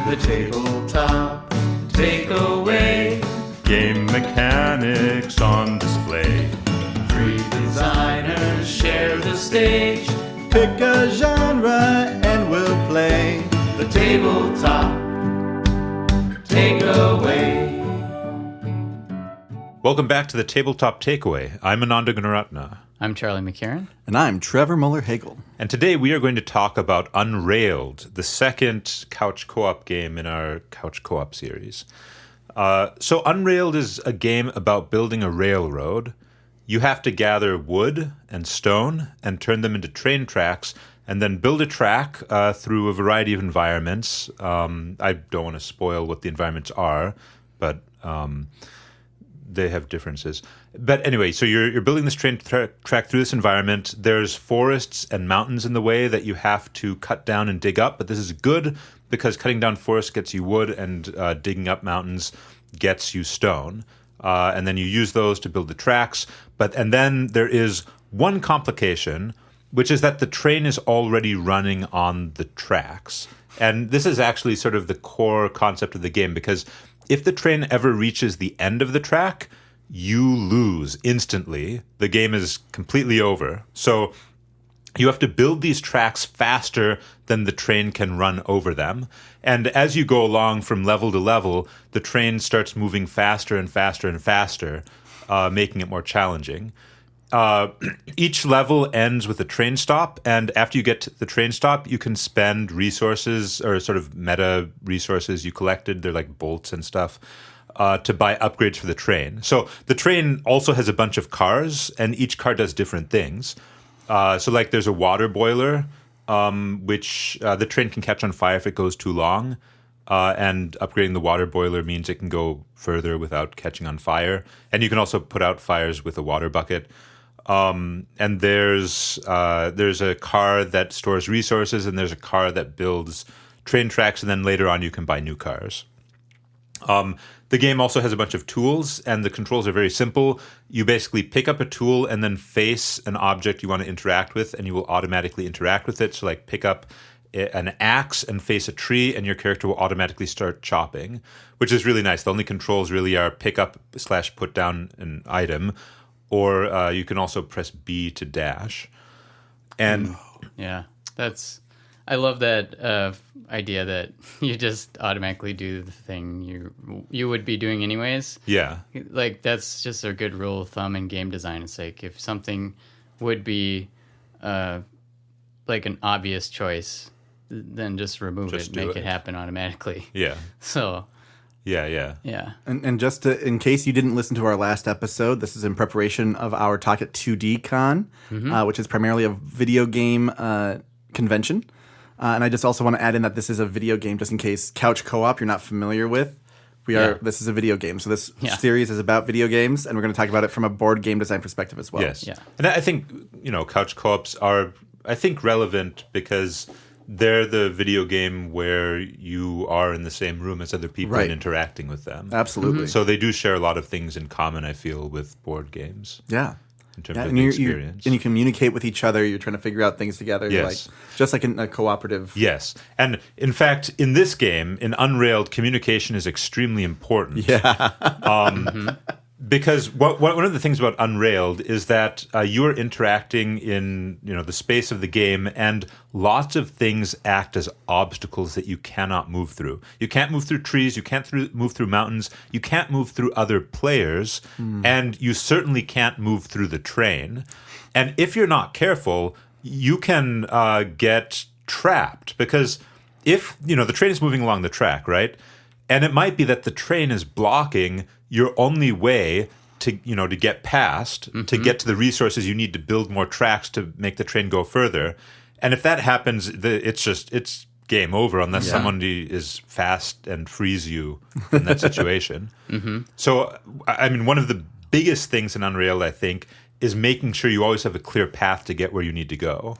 The tabletop takeaway. Game mechanics on display. 3 designers share the stage. Pick a genre and we'll play. The tabletop takeaway. Welcome back to the Tabletop Takeaway. I'm Ananda. I'm Charlie McCarran. And I'm Trevor Muller-Hagel. And today we are going to talk about Unrailed, the second couch co-op game in our couch co-op series. So Unrailed is a game about building a railroad. You have to gather wood and stone and turn them into train tracks and then build a track through a variety of environments. I don't want to spoil what the environments are, but they have differences. But anyway, so you're building this train track through this environment. There's forests and mountains in the way that you have to cut down and dig up. But this is good because cutting down forests gets you wood and digging up mountains gets you stone. And then you use those to build the tracks. And then there is one complication, which is that the train is already running on the tracks. And this is actually sort of the core concept of the game, because if the train ever reaches the end of the track, you lose instantly. The game is completely over. So you have to build these tracks faster than the train can run over them. And as you go along from level to level, the train starts moving faster and faster and faster, making it more challenging. Each level ends with a train stop, and after you get to the train stop, you can spend resources or sort of meta resources you collected. They're like bolts and stuff. To buy upgrades for the train. So the train also has a bunch of cars, and each car does different things. So like there's a water boiler, which the train can catch on fire if it goes too long. And upgrading the water boiler means it can go further without catching on fire. And you can also put out fires with a water bucket. And there's a car that stores resources, and there's a car that builds train tracks, and then later on you can buy new cars. The game also has a bunch of tools, and the controls are very simple. You basically pick up a tool and then face an object you want to interact with, and you will automatically interact with it. So like pick up an axe and face a tree, and your character will automatically start chopping, which is really nice. The only controls really are pick up / put down an item, or you can also press B to dash. And yeah, I love that idea that you just automatically do the thing you would be doing anyways. Yeah. Like, that's just a good rule of thumb in game design. It's like, if something would be like an obvious choice, then just remove it, make it happen automatically. Yeah. So... Yeah. And just in case you didn't listen to our last episode, this is in preparation of our talk at 2D Con, which is primarily a video game convention. And I just also want to add in that this is a video game, just in case couch co-op you're not familiar with. This is a video game. So this series is about video games, and we're going to talk about it from a board game design perspective as well. Yes. Yeah. And I think, couch co-ops are, I think, relevant because they're the video game where you are in the same room as other people and interacting with them. Absolutely. So they do share a lot of things in common, I feel, with board games. Yeah. In terms of the experience. And you communicate with each other. You're trying to figure out things together. Yes. Just like in a cooperative. Yes. And in fact, in this game, in Unrailed, communication is extremely important. Yeah. Because one of the things about Unrailed is that you are interacting in the space of the game, and lots of things act as obstacles that you cannot move through. You can't move through trees, you can't move through mountains, you can't move through other players, and you certainly can't move through the train. And if you're not careful, you can get trapped, because if the train is moving along the track, right? And it might be that the train is blocking your only way to get past, to get to the resources you need to build more tracks to make the train go further. And if that happens, it's game over unless someone is fast and frees you in that situation. So, I mean, one of the biggest things in Unrailed, I think, is making sure you always have a clear path to get where you need to go.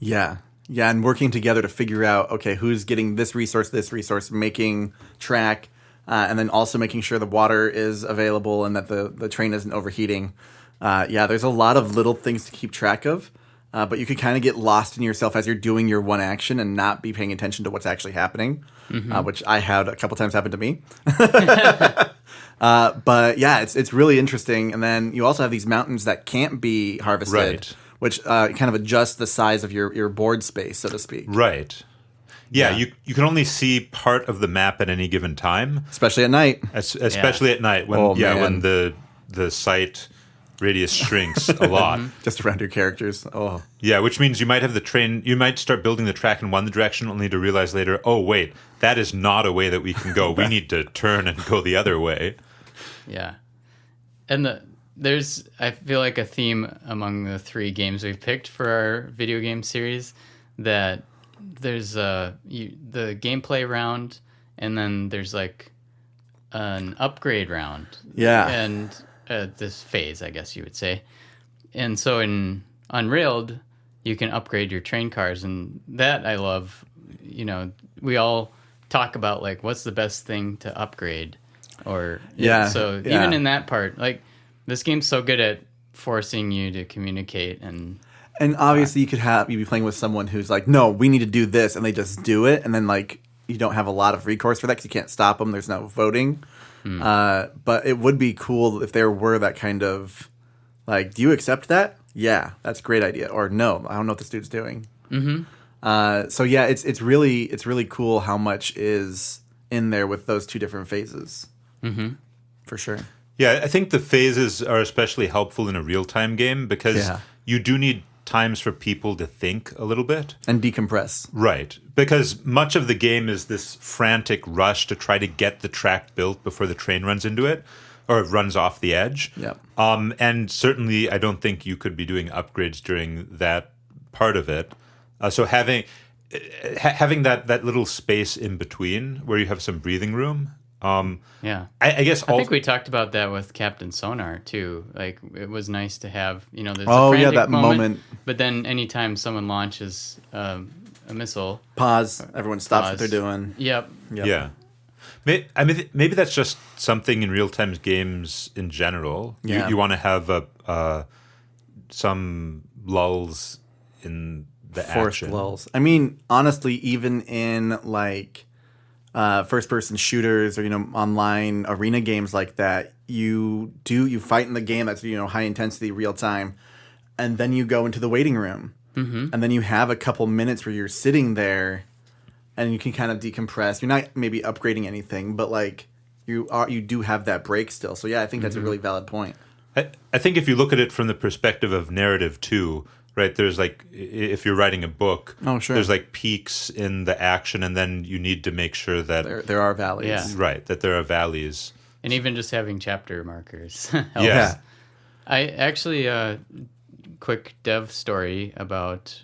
Yeah. Yeah, and working together to figure out, okay, who's getting this resource, making track, and then also making sure the water is available and that the train isn't overheating. There's a lot of little things to keep track of. but you can kind of get lost in yourself as you're doing your one action and not be paying attention to what's actually happening, which I had a couple times happen to me. But yeah, it's really interesting. And then you also have these mountains that can't be harvested, Right. which kind of adjust the size of your board space, so to speak. Right. Yeah, you can only see part of the map at any given time, Especially at night. especially at night when when the site radius shrinks a lot. Just around your characters. Oh. Yeah, which means you might have the train. You might start building the track in one direction, only to realize later, oh wait, that is not a way that we can go. We need to turn and go the other way. Yeah, and there's I feel like a theme among the 3 games we've picked for our video game series that. There's the gameplay round, and then there's like an upgrade round. Yeah. And this phase, I guess you would say. And so in Unrailed, you can upgrade your train cars, and that I love. You know, we all talk about like what's the best thing to upgrade, or So even in that part, like this game's so good at forcing you to communicate and. And obviously, you'd be playing with someone who's like, "No, we need to do this," and they just do it, and then like you don't have a lot of recourse for that because you can't stop them. There's no voting. But it would be cool if there were that kind of like, "Do you accept that? Yeah, that's a great idea." Or no, I don't know what this dude's doing. So yeah, it's really cool how much is in there with those 2 different phases. For sure. Yeah, I think the phases are especially helpful in a real-time game because you do need times for people to think a little bit. And decompress. Right. Because much of the game is this frantic rush to try to get the track built before the train runs into it or runs off the edge. Yep. And certainly I don't think you could be doing upgrades during that part of it. So having that little space in between where you have some breathing room. I guess I think we talked about that with Captain Sonar too. Like it was nice to have, there's a that frantic moment. But then anytime someone launches a missile, Pause. Everyone stops what they're doing. Yep. Yeah. I mean, maybe that's just something in real-time games in general. Yeah. You want to have some lulls in the Forced action. lulls. I mean, honestly, even in like first-person shooters or online arena games like that, you fight in the game that's high intensity, real time, and then you go into the waiting room, and then you have a couple minutes where you're sitting there, and you can kind of decompress. You're not maybe upgrading anything, but like you do have that break still. So yeah, I think that's a really valid point. I think if you look at it from the perspective of narrative too. Right, there's like, if you're writing a book, there's like peaks in the action, and then you need to make sure that there are valleys. Yeah. Right, that there are valleys. And even just having chapter markers helps. Yeah. I actually, quick dev story about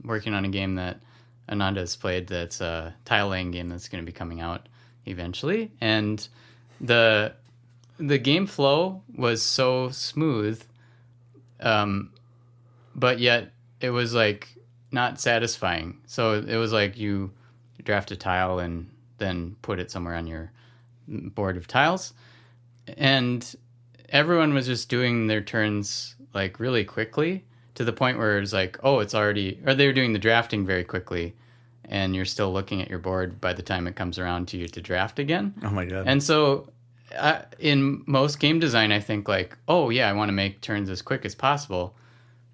working on a game that Ananda has played that's a tile laying game that's going to be coming out eventually. And the game flow was so smooth, but yet it was like not satisfying. So it was like you draft a tile and then put it somewhere on your board of tiles, and everyone was just doing their turns like really quickly to the point where it was like, oh, it's already, or they were doing the drafting very quickly, and you're still looking at your board by the time it comes around to you to draft again. Oh my god! And so in most game design, I think like, oh yeah, I want to make turns as quick as possible.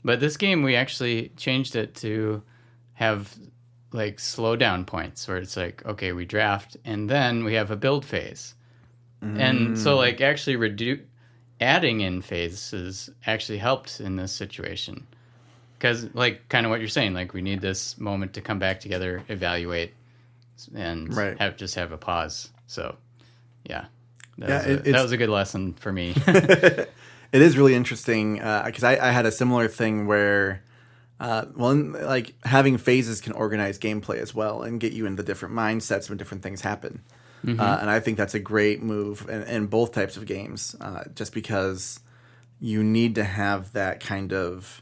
But this game, we actually changed it to have like slow down points where it's like, okay, we draft and then we have a build phase. And so like actually adding in phases actually helped in this situation. Because like kind of what you're saying, like we need this moment to come back together, evaluate, and just have a pause. So yeah, that was a good lesson for me. It is really interesting because I had a similar thing where, like having phases can organize gameplay as well and get you into different mindsets when different things happen. And I think that's a great move in both types of games, just because you need to have that kind of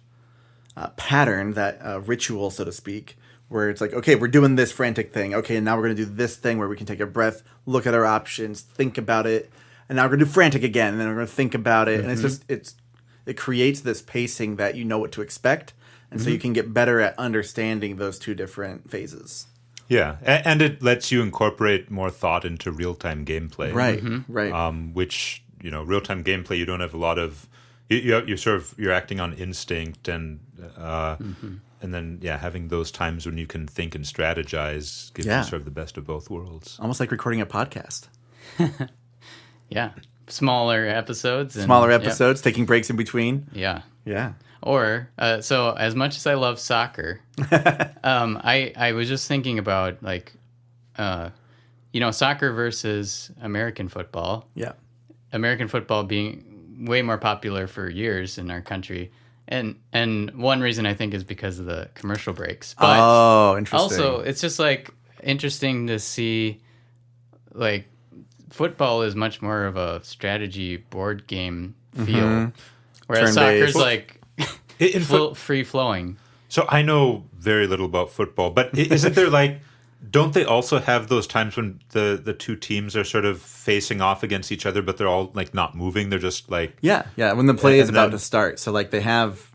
pattern, that ritual, so to speak, where it's like, okay, we're doing this frantic thing. Okay, and now we're going to do this thing where we can take a breath, look at our options, think about it. And now we're going to do frantic again, and then we're going to think about it. And it's just, it creates this pacing that you know what to expect. And so you can get better at understanding those two different phases. Yeah, and it lets you incorporate more thought into real-time gameplay. Right, right. Which, real-time gameplay, you don't have a lot of... You're acting on instinct and then, having those times when you can think and strategize gives you sort of the best of both worlds. Almost like recording a podcast. Yeah. Smaller episodes. Taking breaks in between. Yeah. Yeah. Or, so as much as I love soccer, I was just thinking about, like, soccer versus American football. Yeah. American football being way more popular for years in our country. And one reason I think is because of the commercial breaks. But interesting. also, it's just, like, interesting to see, like, football is much more of a strategy board game feel. Whereas Turn-based. soccer's, like... free flowing. So I know very little about football, but isn't there don't they also have those times when the two teams are sort of facing off against each other, but they're all not moving? They're just yeah, when the play is about to start. So they have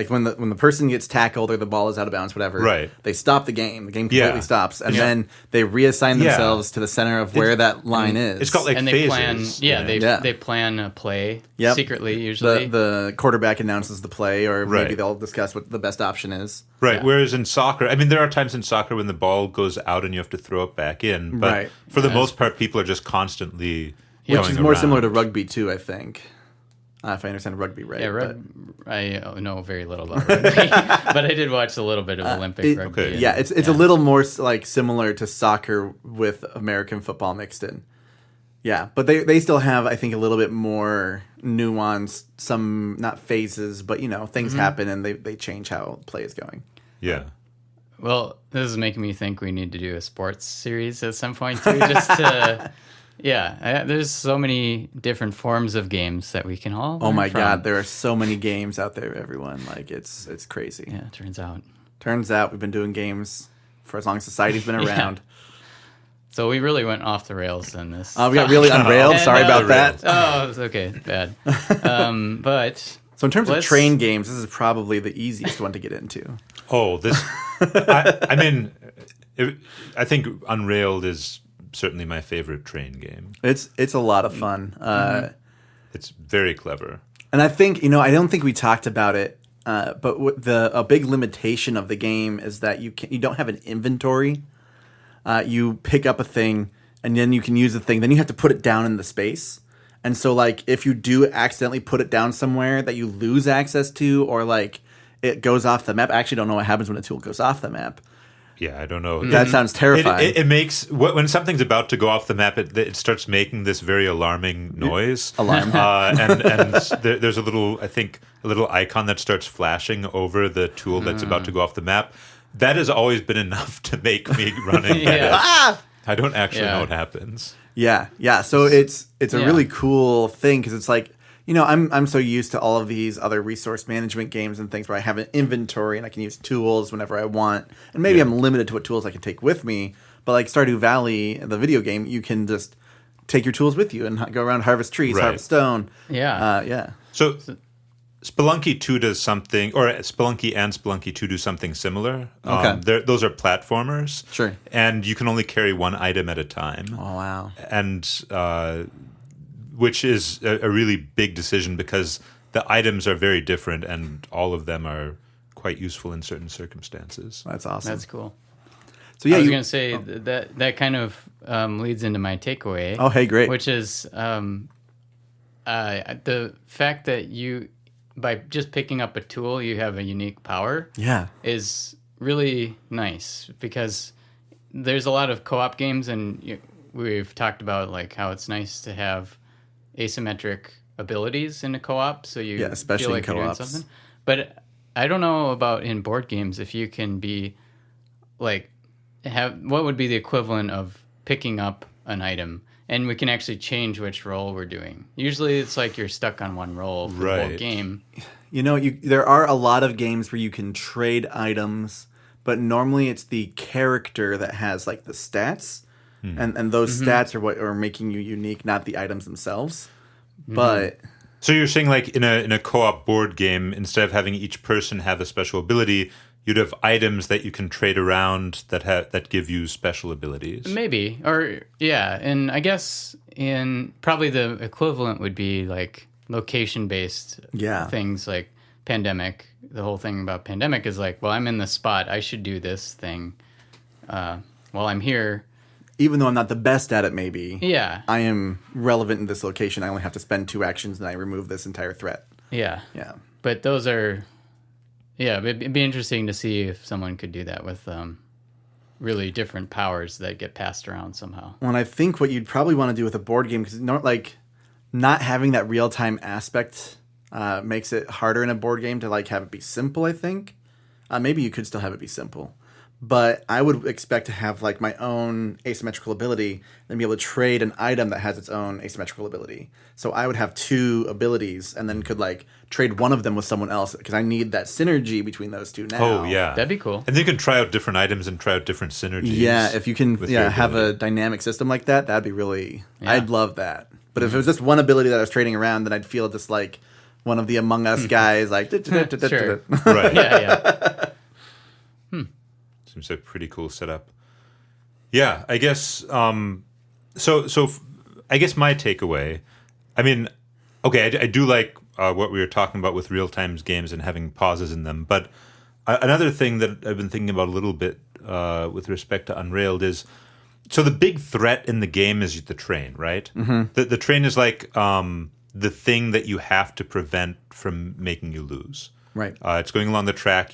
when the person gets tackled or the ball is out of bounds, whatever. Right. They stop the game. The game completely stops, and then they reassign themselves to the center of where that line is. It's called and phases. They plan a play secretly usually. The quarterback announces the play, or maybe they'll discuss what the best option is. Right. Yeah. Whereas in soccer, there are times in soccer when the ball goes out and you have to throw it back in. But for the most part, people are just constantly which is more around. similar to rugby too, I think. If I understand rugby right. Yeah, I know very little about rugby, but I did watch a little bit of Olympic rugby. Okay. Yeah, it's a little more similar to soccer with American football mixed in. Yeah, but they still have, I think, a little bit more nuance. Some not phases, but things happen and they change how play is going. Yeah. Well, this is making me think we need to do a sports series at some point too, just to. Yeah, there's so many different forms of games that we can all. Oh my from. God, there are so many games out there, everyone. It's crazy. Yeah, turns out. Turns out we've been doing games for as long as society's been around. So we really went off the rails in this. We got really unrailed. Sorry about that. Oh, it's okay. Bad. But so in terms of train games, this is probably the easiest one to get into. Oh, this. I think Unrailed is certainly my favorite train game. It's a lot of fun. It's very clever. And I think, I don't think we talked about it, but a big limitation of the game is that you don't have an inventory. You pick up a thing, and then you can use the thing. Then you have to put it down in the space. And so, if you do accidentally put it down somewhere that you lose access to, or, it goes off the map. I actually don't know what happens when a tool goes off the map. Yeah, I don't know. That sounds terrifying. It makes when something's about to go off the map, it starts making this very alarming noise. Alarm. And there's a little icon that starts flashing over the tool that's about to go off the map. That has always been enough to make me run and get it. I don't actually know what happens. Yeah. So it's a really cool thing because it's I'm so used to all of these other resource management games and things where I have an inventory and I can use tools whenever I want. And maybe I'm limited to what tools I can take with me. But Stardew Valley, the video game, you can just take your tools with you and go around, harvest trees, harvest stone. Yeah. So Spelunky 2 does something, or Spelunky and Spelunky 2 do something similar. Okay. Those are platformers. Sure. And you can only carry one item at a time. Oh, wow. And which is a really big decision because the items are very different and all of them are quite useful in certain circumstances. That's awesome. That's cool. So yeah, I was going to say that kind of leads into my takeaway. Oh, hey, great. Which is the fact that by just picking up a tool, you have a unique power. Yeah. Is really nice because there's a lot of co-op games and we've talked about how it's nice to have asymmetric abilities in a co-op, so you especially feel like in you're doing co-ops. something. But I don't know about in board games if you can be have what would be the equivalent of picking up an item, and we can actually change which role we're doing. Usually, it's you're stuck on one role for the whole game. There are a lot of games where you can trade items, but normally it's the character that has the stats. And those stats are what are making you unique, not the items themselves. But So you're saying like in a co-op board game, instead of having each person have a special ability, you'd have items that you can trade around that give you special abilities. Maybe. Or yeah, and I guess in probably the equivalent would be like location-based things like Pandemic. The whole thing about Pandemic is like, well, I'm in the spot, I should do this thing while I'm here. Even though I'm not the best at it, maybe. Yeah. I am relevant in this location. I only have to spend 2 actions and I remove this entire threat. Yeah. Yeah. But those are... Yeah, it'd be interesting to see if someone could do that with really different powers that get passed around somehow. Well, and I think what you'd probably want to do with a board game, because not having that real-time aspect makes it harder in a board game to have it be simple, I think. Maybe you could still have it be simple. But I would expect to have my own asymmetrical ability and be able to trade an item that has its own asymmetrical ability. So I would have 2 abilities and then could trade one of them with someone else because I need that synergy between those 2 now. Oh, yeah. That'd be cool. And then you can try out different items and try out different synergies. Yeah, if you can have a dynamic system like that, that'd be really... Yeah. I'd love that. But if it was just one ability that I was trading around, then I'd feel just like one of the Among Us guys Sure. Right. Yeah. Seems like a pretty cool setup. Yeah, I guess. I guess my takeaway. I mean, okay, I do like what we were talking about with real-time games and having pauses in them. But another thing that I've been thinking about a little bit with respect to Unrailed is, so the big threat in the game is the train, right? Mm-hmm. The train is the thing that you have to prevent from making you lose. Right. It's going along the track.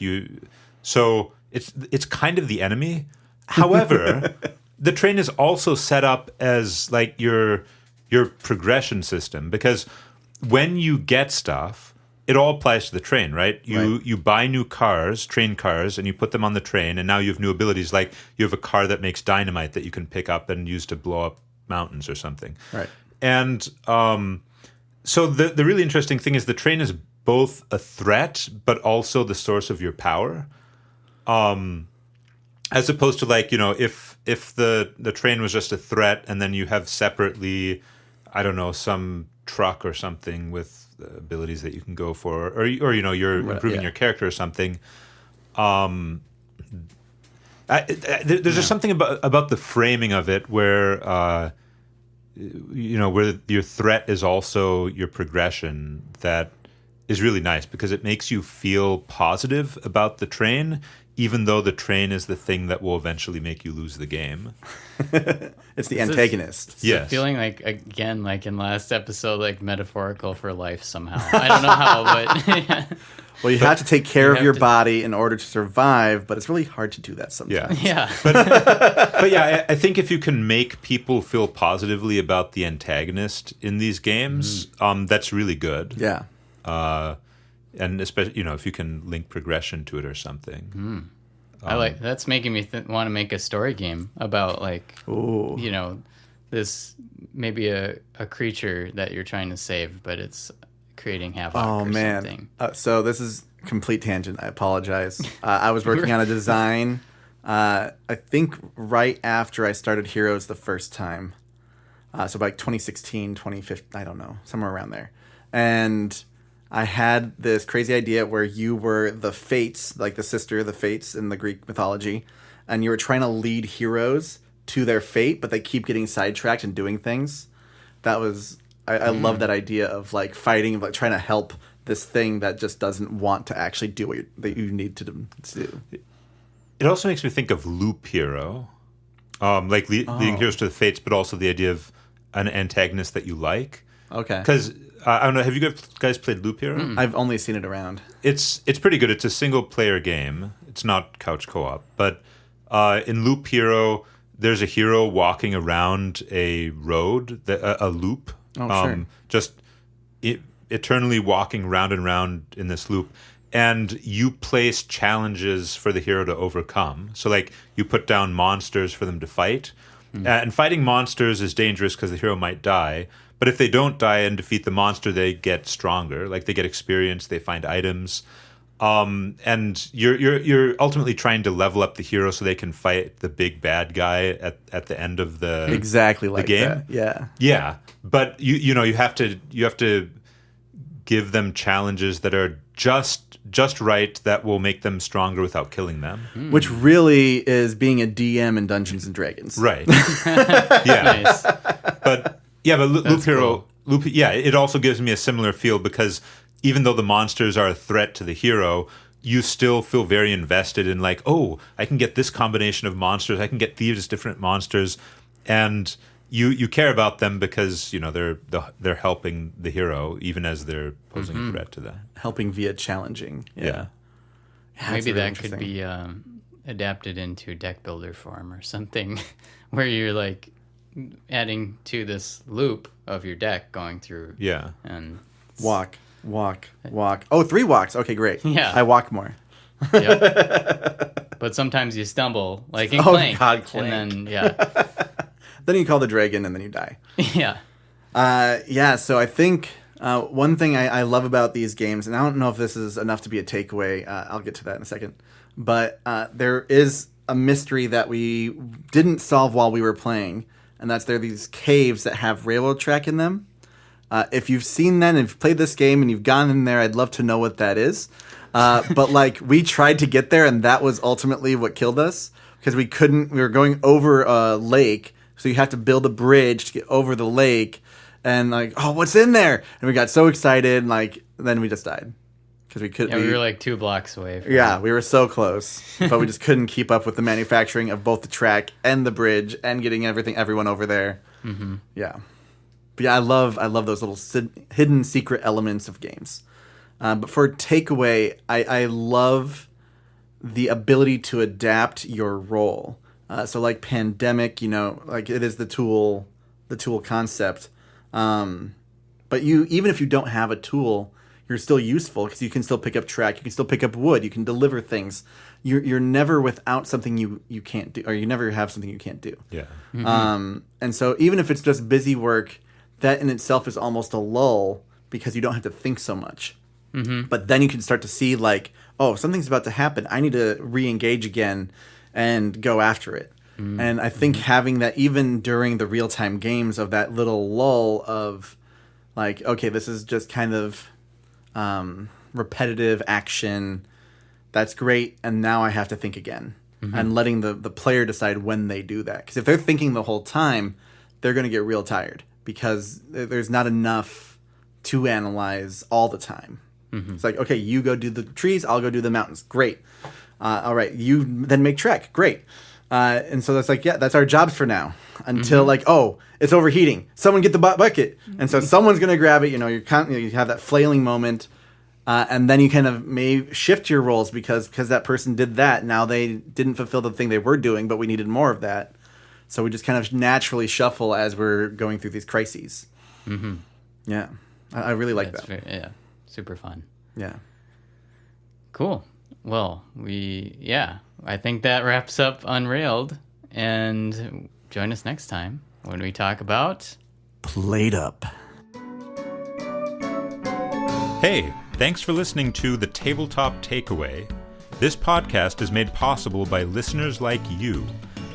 So it's kind of the enemy. However, the train is also set up as your progression system, because when you get stuff, it all applies to the train, right? You buy new cars, train cars, and you put them on the train, and now you have new abilities. Like you have a car that makes dynamite that you can pick up and use to blow up mountains or something. Right. And so the really interesting thing is the train is both a threat but also the source of your power. As opposed to if the train was just a threat and then you have separately, I don't know, some truck or something with abilities that you can go for, or you're improving your character or something. There's just something about the framing of it where where your threat is also your progression that is really nice, because it makes you feel positive about the train, even though the train is the thing that will eventually make you lose the game. It's the antagonist. Yes. Feeling again, in last episode, metaphorical for life somehow. I don't know how, but... Well, you have to take care of your body in order to survive, but it's really hard to do that sometimes. Yeah. But yeah, I think if you can make people feel positively about the antagonist in these games, that's really good. Yeah. And especially, if you can link progression to it or something. That's making me want to make a story game about this maybe a creature that you're trying to save, but it's creating havoc or something. So this is complete tangent. I apologize. I was working on a design, I think right after I started Heroes the first time. So 2016, 2015, I don't know, somewhere around there. And I had this crazy idea where you were the Fates, the sister of the Fates in the Greek mythology, and you were trying to lead heroes to their fate, but they keep getting sidetracked and doing things. That was... I love that idea of fighting, trying to help this thing that just doesn't want to actually do what you need to do. It also makes me think of Loop Hero, leading heroes to the fates, but also the idea of an antagonist that you like. Okay. Because I don't know, have you guys played Loop Hero? I've only seen it around. It's pretty good. It's a single player game. It's not couch co-op, but in Loop Hero, there's a hero walking around a road, a loop. Sure. Just eternally walking round and round in this loop, and you place challenges for the hero to overcome. So you put down monsters for them to fight, and fighting monsters is dangerous because the hero might die, but if they don't die and defeat the monster, they get stronger. They get experience, they find items, and you're ultimately trying to level up the hero so they can fight the big bad guy at the end of the exactly the game. That. Yeah. Yeah, but you have to give them challenges that are just right, that will make them stronger without killing them. Which really is being a DM in Dungeons and Dragons. Right. Yeah. Nice. But Loop Hero, cool. It also gives me a similar feel, because even though the monsters are a threat to the hero, you still feel very invested in like, oh, I can get this combination of monsters, I can get these different monsters, and you care about them because they're helping the hero even as they're posing a threat to them. Helping via challenging. Yeah. Maybe that could be adapted into deck builder form or something, where you're like adding to this loop of your deck going through. Yeah. And walk. Oh, 3 walks. Okay, great. Yeah. I walk more. Yep. But sometimes you stumble, like in Clank. God, Clank. And then, Then you call the dragon and then you die. yeah. So I think one thing I love about these games, and I don't know if this is enough to be a takeaway, I'll get to that in a second, but there is a mystery that we didn't solve while we were playing, and there are these caves that have railroad track in them. If you've seen that and you've played this game and you've gone in there, I'd love to know what that is. But like, we tried to get there, and that was ultimately what killed us, because we were going over a lake, so you have to build a bridge to get over the lake, and like, oh, what's in there? And we got so excited, like, then we just died. Because we couldn't. Yeah, we were like 2 blocks away. We were so close, but we just couldn't keep up with the manufacturing of both the track and the bridge and getting everyone over there. Mm-hmm. Yeah. But yeah, I love those little hidden secret elements of games. But for takeaway, I love the ability to adapt your role. So like Pandemic, like it is the tool concept. But even if you don't have a tool, you're still useful, because you can still pick up track, you can still pick up wood, you can deliver things. You're never without something you can't do, or you never have something you can't do. Yeah. Mm-hmm. And so even if it's just busy work, that in itself is almost a lull, because you don't have to think so much. Mm-hmm. But then you can start to see like, oh, something's about to happen. I need to re-engage again and go after it. Mm-hmm. And I think having that even during the real-time games, of that little lull of like, okay, this is just kind of repetitive action. That's great. And now I have to think again. Mm-hmm. And letting the player decide when they do that. Because if they're thinking the whole time, they're going to get real tired, because there's not enough to analyze all the time. Mm-hmm. It's like, okay, you go do the trees, I'll go do the mountains. Great. All right, you then make trek. Great. And so that's like, yeah, that's our jobs for now. Until like, oh, it's overheating. Someone get the bucket. And so someone's going to grab it. You have that flailing moment. And then you kind of may shift your roles, because that person did that. Now they didn't fulfill the thing they were doing, but we needed more of that. So we just kind of naturally shuffle as we're going through these crises. Mm-hmm. Yeah. I really like that. Yeah. Super fun. Yeah. Cool. Well, I think that wraps up Unrailed, and join us next time when we talk about Played Up. Hey, thanks for listening to The Tabletop Takeaway. This podcast is made possible by listeners like you.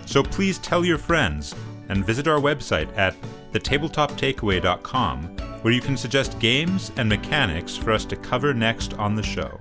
So please tell your friends, and visit our website at thetabletoptakeaway.com, where you can suggest games and mechanics for us to cover next on the show.